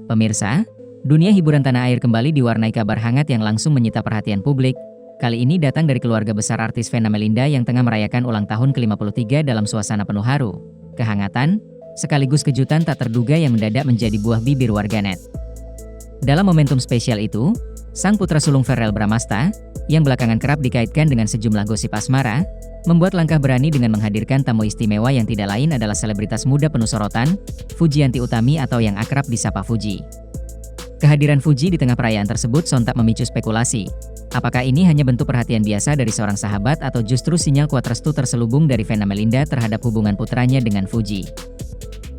Pemirsa, dunia hiburan tanah air kembali diwarnai kabar hangat yang langsung menyita perhatian publik. Kali ini datang dari keluarga besar artis Vena Melinda yang tengah merayakan ulang tahun ke-53 dalam suasana penuh haru, kehangatan, sekaligus kejutan tak terduga yang mendadak menjadi buah bibir warganet. Dalam momentum spesial itu, sang putra sulung Verrell Bramasta, yang belakangan kerap dikaitkan dengan sejumlah gosip asmara, membuat langkah berani dengan menghadirkan tamu istimewa yang tidak lain adalah selebritas muda penuh sorotan, Fujianti Utami atau yang akrab disapa Fuji. Kehadiran Fuji di tengah perayaan tersebut sontak memicu spekulasi. Apakah ini hanya bentuk perhatian biasa dari seorang sahabat atau justru sinyal kuat restu terselubung dari Vena Melinda terhadap hubungan putranya dengan Fuji?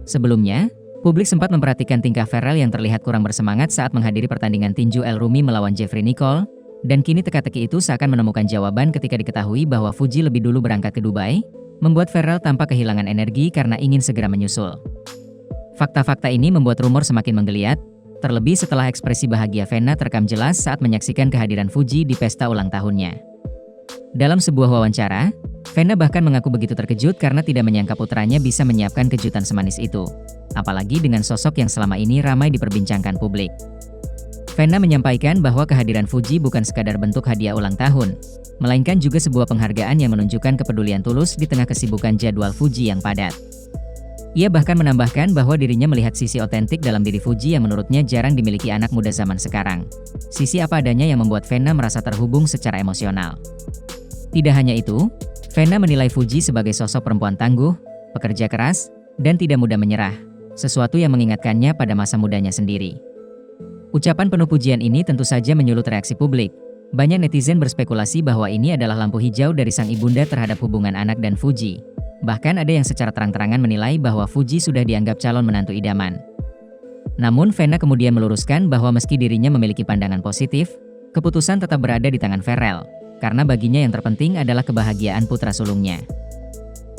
Sebelumnya, publik sempat memperhatikan tingkah Verrell yang terlihat kurang bersemangat saat menghadiri pertandingan tinju El Rumi melawan Jeffrey Nicole, dan kini teka-teki itu seakan menemukan jawaban ketika diketahui bahwa Fuji lebih dulu berangkat ke Dubai, membuat Verrell tampak kehilangan energi karena ingin segera menyusul. Fakta-fakta ini membuat rumor semakin menggeliat, terlebih setelah ekspresi bahagia Vena terekam jelas saat menyaksikan kehadiran Fuji di pesta ulang tahunnya. Dalam sebuah wawancara, Vena bahkan mengaku begitu terkejut karena tidak menyangka putranya bisa menyiapkan kejutan semanis itu, apalagi dengan sosok yang selama ini ramai diperbincangkan publik. Vena menyampaikan bahwa kehadiran Fuji bukan sekadar bentuk hadiah ulang tahun, melainkan juga sebuah penghargaan yang menunjukkan kepedulian tulus di tengah kesibukan jadwal Fuji yang padat. Ia bahkan menambahkan bahwa dirinya melihat sisi otentik dalam diri Fuji yang menurutnya jarang dimiliki anak muda zaman sekarang. Sisi apa adanya yang membuat Vena merasa terhubung secara emosional. Tidak hanya itu, Vena menilai Fuji sebagai sosok perempuan tangguh, pekerja keras, dan tidak mudah menyerah, sesuatu yang mengingatkannya pada masa mudanya sendiri. Ucapan penuh pujian ini tentu saja menyulut reaksi publik. Banyak netizen berspekulasi bahwa ini adalah lampu hijau dari sang ibunda terhadap hubungan anak dan Fuji. Bahkan ada yang secara terang-terangan menilai bahwa Fuji sudah dianggap calon menantu idaman. Namun Vena kemudian meluruskan bahwa meski dirinya memiliki pandangan positif, keputusan tetap berada di tangan Verrell, karena baginya yang terpenting adalah kebahagiaan putra sulungnya.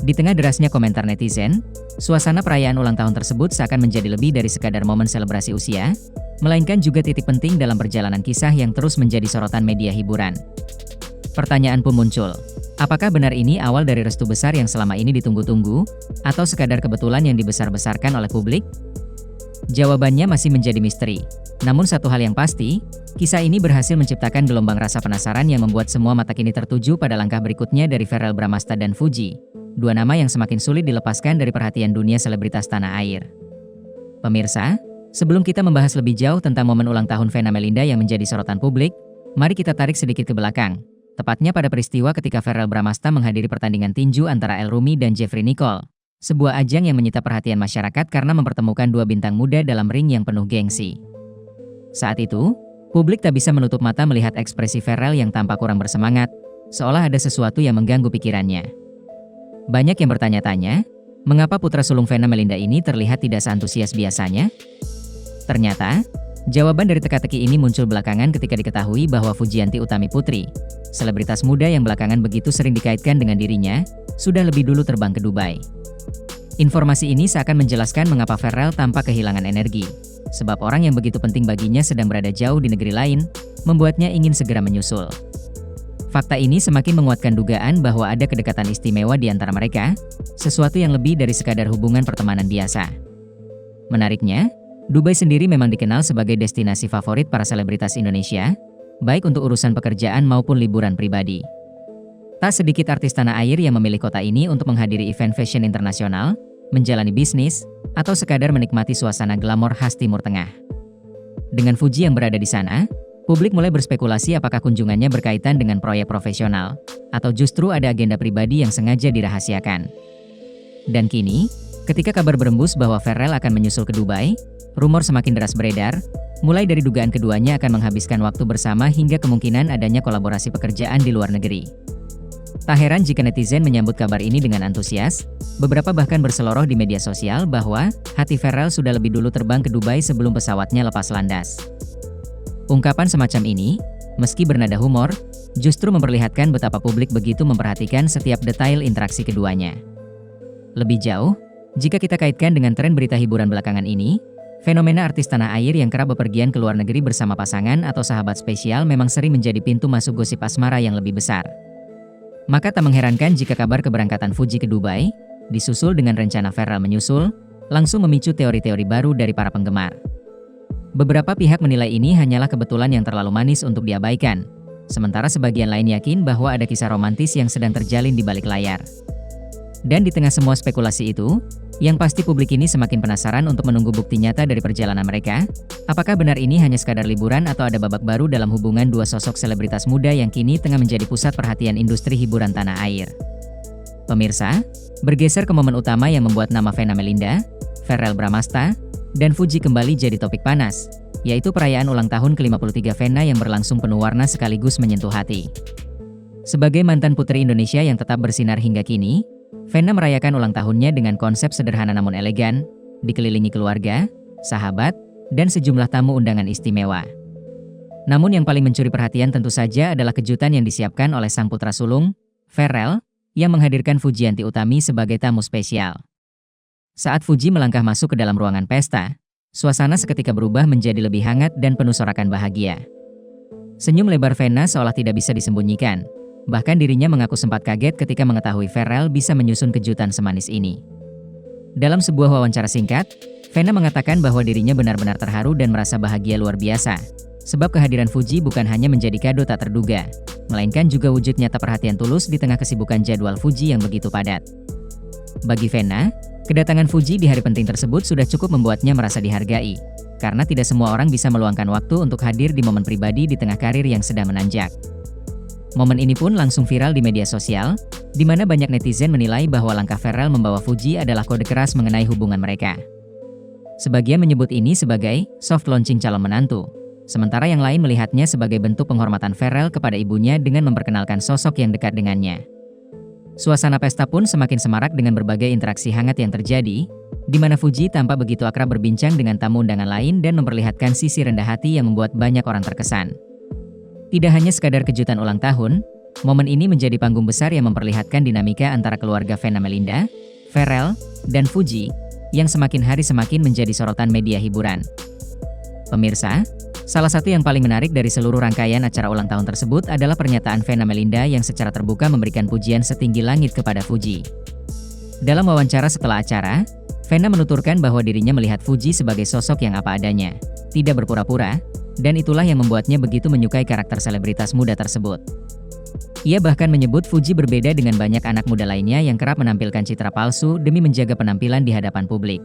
Di tengah derasnya komentar netizen, suasana perayaan ulang tahun tersebut seakan menjadi lebih dari sekadar momen selebrasi usia, melainkan juga titik penting dalam perjalanan kisah yang terus menjadi sorotan media hiburan. Pertanyaan pun muncul, apakah benar ini awal dari restu besar yang selama ini ditunggu-tunggu, atau sekadar kebetulan yang dibesar-besarkan oleh publik? Jawabannya masih menjadi misteri. Namun satu hal yang pasti, kisah ini berhasil menciptakan gelombang rasa penasaran yang membuat semua mata kini tertuju pada langkah berikutnya dari Verrell Bramasta dan Fuji, dua nama yang semakin sulit dilepaskan dari perhatian dunia selebritas tanah air. Pemirsa, sebelum kita membahas lebih jauh tentang momen ulang tahun Vena Melinda yang menjadi sorotan publik, mari kita tarik sedikit ke belakang, tepatnya pada peristiwa ketika Verrell Bramasta menghadiri pertandingan tinju antara El Rumi dan Jeffrey Nicole, sebuah ajang yang menyita perhatian masyarakat karena mempertemukan dua bintang muda dalam ring yang penuh gengsi. Saat itu, publik tak bisa menutup mata melihat ekspresi Verrell yang tampak kurang bersemangat, seolah ada sesuatu yang mengganggu pikirannya. Banyak yang bertanya-tanya, mengapa putra sulung Vena Melinda ini terlihat tidak seantusias biasanya? Ternyata, jawaban dari teka-teki ini muncul belakangan ketika diketahui bahwa Fujianti Utami Putri, selebritas muda yang belakangan begitu sering dikaitkan dengan dirinya, sudah lebih dulu terbang ke Dubai. Informasi ini seakan menjelaskan mengapa Verrell tampak kehilangan energi, sebab orang yang begitu penting baginya sedang berada jauh di negeri lain, membuatnya ingin segera menyusul. Fakta ini semakin menguatkan dugaan bahwa ada kedekatan istimewa di antara mereka, sesuatu yang lebih dari sekadar hubungan pertemanan biasa. Menariknya, Dubai sendiri memang dikenal sebagai destinasi favorit para selebritas Indonesia, baik untuk urusan pekerjaan maupun liburan pribadi. Tak sedikit artis tanah air yang memilih kota ini untuk menghadiri event fashion internasional, menjalani bisnis, atau sekadar menikmati suasana glamor khas Timur Tengah. Dengan Fuji yang berada di sana, publik mulai berspekulasi apakah kunjungannya berkaitan dengan proyek profesional, atau justru ada agenda pribadi yang sengaja dirahasiakan. Dan kini, ketika kabar berembus bahwa Verrell akan menyusul ke Dubai, rumor semakin deras beredar, mulai dari dugaan keduanya akan menghabiskan waktu bersama hingga kemungkinan adanya kolaborasi pekerjaan di luar negeri. Tak heran jika netizen menyambut kabar ini dengan antusias, beberapa bahkan berseloroh di media sosial bahwa hati Verrell sudah lebih dulu terbang ke Dubai sebelum pesawatnya lepas landas. Ungkapan semacam ini, meski bernada humor, justru memperlihatkan betapa publik begitu memperhatikan setiap detail interaksi keduanya. Lebih jauh, jika kita kaitkan dengan tren berita hiburan belakangan ini, fenomena artis tanah air yang kerap bepergian ke luar negeri bersama pasangan atau sahabat spesial memang sering menjadi pintu masuk gosip asmara yang lebih besar. Maka tak mengherankan jika kabar keberangkatan Fuji ke Dubai, disusul dengan rencana Verrell menyusul, langsung memicu teori-teori baru dari para penggemar. Beberapa pihak menilai ini hanyalah kebetulan yang terlalu manis untuk diabaikan, sementara sebagian lain yakin bahwa ada kisah romantis yang sedang terjalin di balik layar. Dan di tengah semua spekulasi itu, yang pasti publik ini semakin penasaran untuk menunggu bukti nyata dari perjalanan mereka. Apakah benar ini hanya sekadar liburan atau ada babak baru dalam hubungan dua sosok selebritas muda yang kini tengah menjadi pusat perhatian industri hiburan tanah air? Pemirsa, bergeser ke momen utama yang membuat nama Vena Melinda, Verrell Bramasta, dan Fuji kembali jadi topik panas, yaitu perayaan ulang tahun ke-53 Vena yang berlangsung penuh warna sekaligus menyentuh hati. Sebagai mantan putri Indonesia yang tetap bersinar hingga kini, Vena merayakan ulang tahunnya dengan konsep sederhana namun elegan, dikelilingi keluarga, sahabat, dan sejumlah tamu undangan istimewa. Namun yang paling mencuri perhatian tentu saja adalah kejutan yang disiapkan oleh sang putra sulung, Verrell, yang menghadirkan Fujianti Utami sebagai tamu spesial. Saat Fuji melangkah masuk ke dalam ruangan pesta, suasana seketika berubah menjadi lebih hangat dan penuh sorakan bahagia. Senyum lebar Vena seolah tidak bisa disembunyikan. Bahkan dirinya mengaku sempat kaget ketika mengetahui Verrell bisa menyusun kejutan semanis ini. Dalam sebuah wawancara singkat, Vena mengatakan bahwa dirinya benar-benar terharu dan merasa bahagia luar biasa. Sebab kehadiran Fuji bukan hanya menjadi kado tak terduga, melainkan juga wujud nyata perhatian tulus di tengah kesibukan jadwal Fuji yang begitu padat. Bagi Vena, kedatangan Fuji di hari penting tersebut sudah cukup membuatnya merasa dihargai, karena tidak semua orang bisa meluangkan waktu untuk hadir di momen pribadi di tengah karir yang sedang menanjak. Momen ini pun langsung viral di media sosial, di mana banyak netizen menilai bahwa langkah Verrell membawa Fuji adalah kode keras mengenai hubungan mereka. Sebagian menyebut ini sebagai soft launching calon menantu, sementara yang lain melihatnya sebagai bentuk penghormatan Verrell kepada ibunya dengan memperkenalkan sosok yang dekat dengannya. Suasana pesta pun semakin semarak dengan berbagai interaksi hangat yang terjadi, di mana Fuji tampak begitu akrab berbincang dengan tamu undangan lain dan memperlihatkan sisi rendah hati yang membuat banyak orang terkesan. Tidak hanya sekadar kejutan ulang tahun, momen ini menjadi panggung besar yang memperlihatkan dinamika antara keluarga Vena Melinda, Verrell, dan Fuji, yang semakin hari semakin menjadi sorotan media hiburan. Pemirsa, salah satu yang paling menarik dari seluruh rangkaian acara ulang tahun tersebut adalah pernyataan Vena Melinda yang secara terbuka memberikan pujian setinggi langit kepada Fuji. Dalam wawancara setelah acara, Vena menuturkan bahwa dirinya melihat Fuji sebagai sosok yang apa adanya, tidak berpura-pura, dan itulah yang membuatnya begitu menyukai karakter selebritas muda tersebut. Ia bahkan menyebut Fuji berbeda dengan banyak anak muda lainnya yang kerap menampilkan citra palsu demi menjaga penampilan di hadapan publik.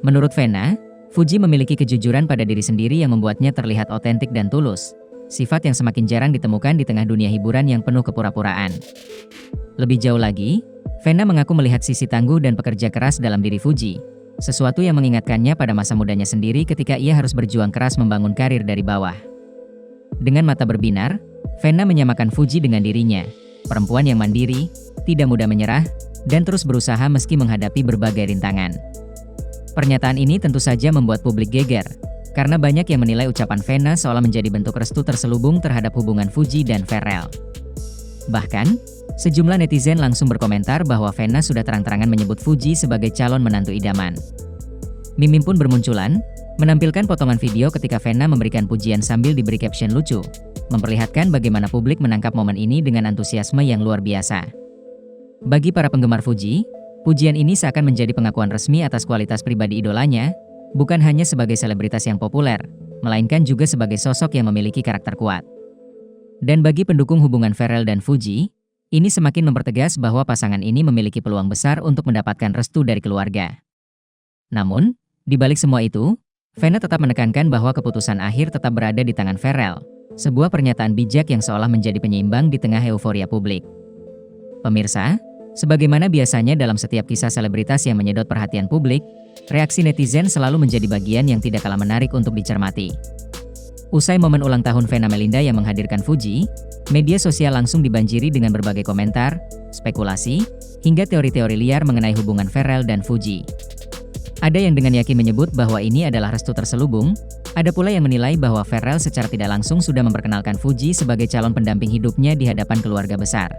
Menurut Vena, Fuji memiliki kejujuran pada diri sendiri yang membuatnya terlihat otentik dan tulus, sifat yang semakin jarang ditemukan di tengah dunia hiburan yang penuh kepura-puraan. Lebih jauh lagi, Vena mengaku melihat sisi tangguh dan pekerja keras dalam diri Fuji, sesuatu yang mengingatkannya pada masa mudanya sendiri ketika ia harus berjuang keras membangun karir dari bawah. Dengan mata berbinar, Vena menyamakan Fuji dengan dirinya, perempuan yang mandiri, tidak mudah menyerah, dan terus berusaha meski menghadapi berbagai rintangan. Pernyataan ini tentu saja membuat publik geger, karena banyak yang menilai ucapan Vena seolah menjadi bentuk restu terselubung terhadap hubungan Fuji dan Verrell. Bahkan, sejumlah netizen langsung berkomentar bahwa Vena sudah terang-terangan menyebut Fuji sebagai calon menantu idaman. Meme pun bermunculan, menampilkan potongan video ketika Vena memberikan pujian sambil diberi caption lucu, memperlihatkan bagaimana publik menangkap momen ini dengan antusiasme yang luar biasa. Bagi para penggemar Fuji, pujian ini seakan menjadi pengakuan resmi atas kualitas pribadi idolanya, bukan hanya sebagai selebritas yang populer, melainkan juga sebagai sosok yang memiliki karakter kuat. Dan bagi pendukung hubungan Verrell dan Fuji, ini semakin mempertegas bahwa pasangan ini memiliki peluang besar untuk mendapatkan restu dari keluarga. Namun, di balik semua itu, Vena tetap menekankan bahwa keputusan akhir tetap berada di tangan Verrell, sebuah pernyataan bijak yang seolah menjadi penyeimbang di tengah euforia publik. Pemirsa, sebagaimana biasanya dalam setiap kisah selebritas yang menyedot perhatian publik, reaksi netizen selalu menjadi bagian yang tidak kalah menarik untuk dicermati. Usai momen ulang tahun Vena Melinda yang menghadirkan Fuji, media sosial langsung dibanjiri dengan berbagai komentar, spekulasi, hingga teori-teori liar mengenai hubungan Verrell dan Fuji. Ada yang dengan yakin menyebut bahwa ini adalah restu terselubung, ada pula yang menilai bahwa Verrell secara tidak langsung sudah memperkenalkan Fuji sebagai calon pendamping hidupnya di hadapan keluarga besar.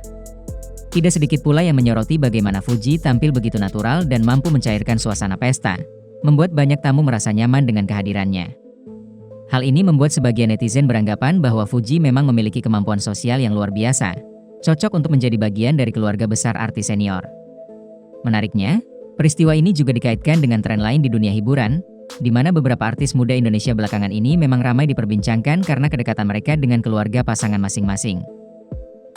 Tidak sedikit pula yang menyoroti bagaimana Fuji tampil begitu natural dan mampu mencairkan suasana pesta, membuat banyak tamu merasa nyaman dengan kehadirannya. Hal ini membuat sebagian netizen beranggapan bahwa Fuji memang memiliki kemampuan sosial yang luar biasa, cocok untuk menjadi bagian dari keluarga besar artis senior. Menariknya, peristiwa ini juga dikaitkan dengan tren lain di dunia hiburan, di mana beberapa artis muda Indonesia belakangan ini memang ramai diperbincangkan karena kedekatan mereka dengan keluarga pasangan masing-masing.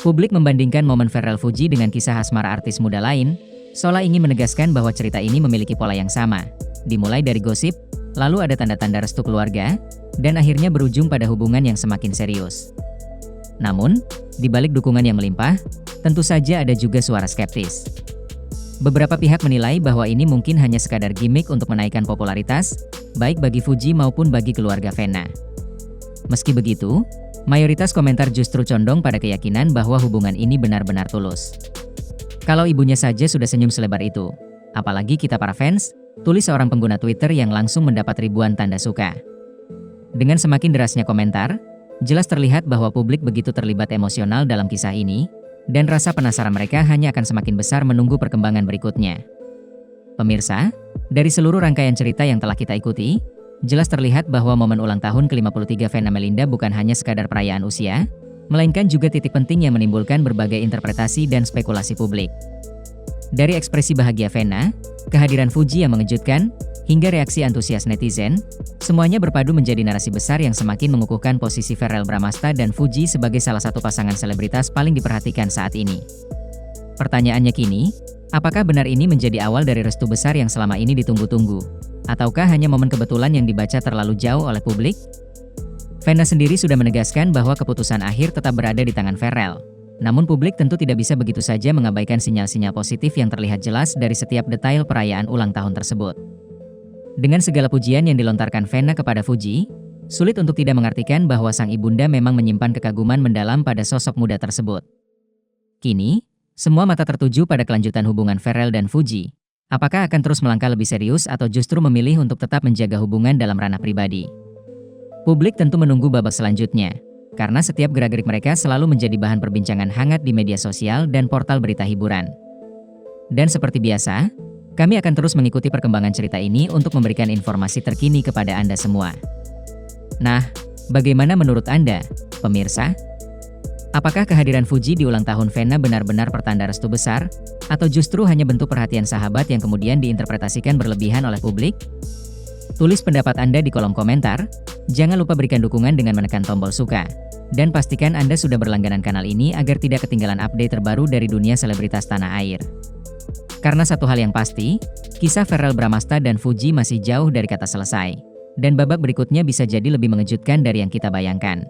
Publik membandingkan momen Pharrell Fuji dengan kisah asmara artis muda lain, seolah ingin menegaskan bahwa cerita ini memiliki pola yang sama. Dimulai dari gosip, lalu ada tanda-tanda restu keluarga, dan akhirnya berujung pada hubungan yang semakin serius. Namun, di balik dukungan yang melimpah, tentu saja ada juga suara skeptis. Beberapa pihak menilai bahwa ini mungkin hanya sekadar gimmick untuk menaikkan popularitas, baik bagi Fuji maupun bagi keluarga Vena. Meski begitu, mayoritas komentar justru condong pada keyakinan bahwa hubungan ini benar-benar tulus. Kalau ibunya saja sudah senyum selebar itu, apalagi kita para fans, tulis seorang pengguna Twitter yang langsung mendapat ribuan tanda suka. Dengan semakin derasnya komentar, jelas terlihat bahwa publik begitu terlibat emosional dalam kisah ini, dan rasa penasaran mereka hanya akan semakin besar menunggu perkembangan berikutnya. Pemirsa, dari seluruh rangkaian cerita yang telah kita ikuti, jelas terlihat bahwa momen ulang tahun ke-53 Vena Melinda bukan hanya sekadar perayaan usia, melainkan juga titik penting yang menimbulkan berbagai interpretasi dan spekulasi publik. Dari ekspresi bahagia Vena, kehadiran Fuji yang mengejutkan, hingga reaksi antusias netizen, semuanya berpadu menjadi narasi besar yang semakin mengukuhkan posisi Pharrell Bramasta dan Fuji sebagai salah satu pasangan selebritas paling diperhatikan saat ini. Pertanyaannya kini, apakah benar ini menjadi awal dari restu besar yang selama ini ditunggu-tunggu? Ataukah hanya momen kebetulan yang dibaca terlalu jauh oleh publik? Vena sendiri sudah menegaskan bahwa keputusan akhir tetap berada di tangan Pharrell. Namun publik tentu tidak bisa begitu saja mengabaikan sinyal-sinyal positif yang terlihat jelas dari setiap detail perayaan ulang tahun tersebut. Dengan segala pujian yang dilontarkan Vena kepada Fuji, sulit untuk tidak mengartikan bahwa sang ibunda memang menyimpan kekaguman mendalam pada sosok muda tersebut. Kini, semua mata tertuju pada kelanjutan hubungan Pharrell dan Fuji. Apakah akan terus melangkah lebih serius atau justru memilih untuk tetap menjaga hubungan dalam ranah pribadi? Publik tentu menunggu babak selanjutnya, karena setiap gerak-gerik mereka selalu menjadi bahan perbincangan hangat di media sosial dan portal berita hiburan. Dan seperti biasa, kami akan terus mengikuti perkembangan cerita ini untuk memberikan informasi terkini kepada Anda semua. Nah, bagaimana menurut Anda, pemirsa? Apakah kehadiran Fuji di ulang tahun Vena benar-benar pertanda restu besar, atau justru hanya bentuk perhatian sahabat yang kemudian diinterpretasikan berlebihan oleh publik? Tulis pendapat Anda di kolom komentar, jangan lupa berikan dukungan dengan menekan tombol suka, dan pastikan Anda sudah berlangganan kanal ini agar tidak ketinggalan update terbaru dari dunia selebritas tanah air. Karena satu hal yang pasti, kisah Pharrell Bramasta dan Fuji masih jauh dari kata selesai, dan babak berikutnya bisa jadi lebih mengejutkan dari yang kita bayangkan.